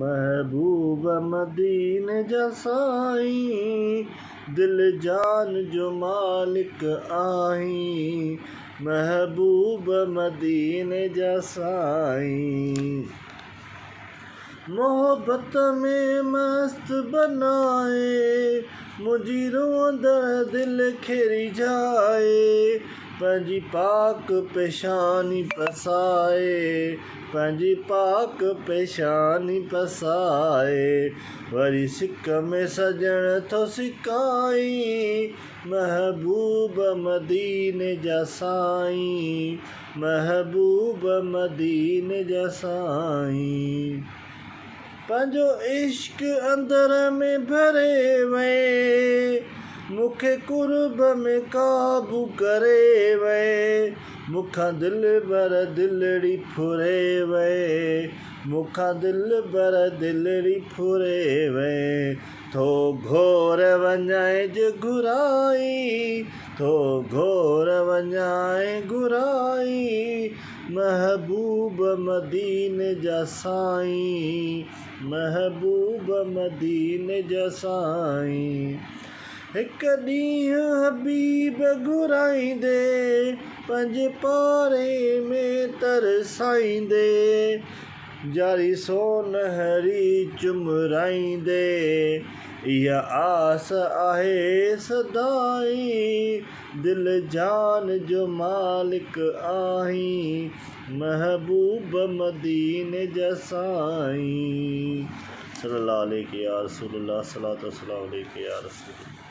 महबूब मदीने जा साईं, दिल जान जो मालिक आहीं, महबूब मदीने जा साईं। मोहब्बत में मस्त बनाए, मुझी रोंदड़ दिल खेरी जाए, पंहिंजी पाक पेशानी पसाए, पंहिंजी पाक पेशानी पसाए, वरी सिक में सजण थो सिकाई, महबूब मदीने जा साईं, महबूब मदीने जा साईं। पंहिंजो इश्क अंदर में भरे वए, मूंखे कुर्ब में काबू करे वए, मूंखां दिलबर दिलड़ी फुरे वए, मूंखां दिलबर दिलड़ी फुरे वए, थो घोर वञाए घुराई, थो घोर वञाए घुराई, महबूब मदीने जा साईं, महबूब मदीने जा साईं। हिक ॾींहुं हबीब घुराईंदे, पंहिंजे पारे में तरसाईंदे, जारी सोनहरी चुमराईंदे, इहा आस आहे सदाई, दिल जान जो मालिक आहीं, महबूब मदीने जा साईं। सल्लल्लाहु अलैहि या रसूलुल्लाह, सल्लल्लाहु अलैहि या रसूलुल्लाह।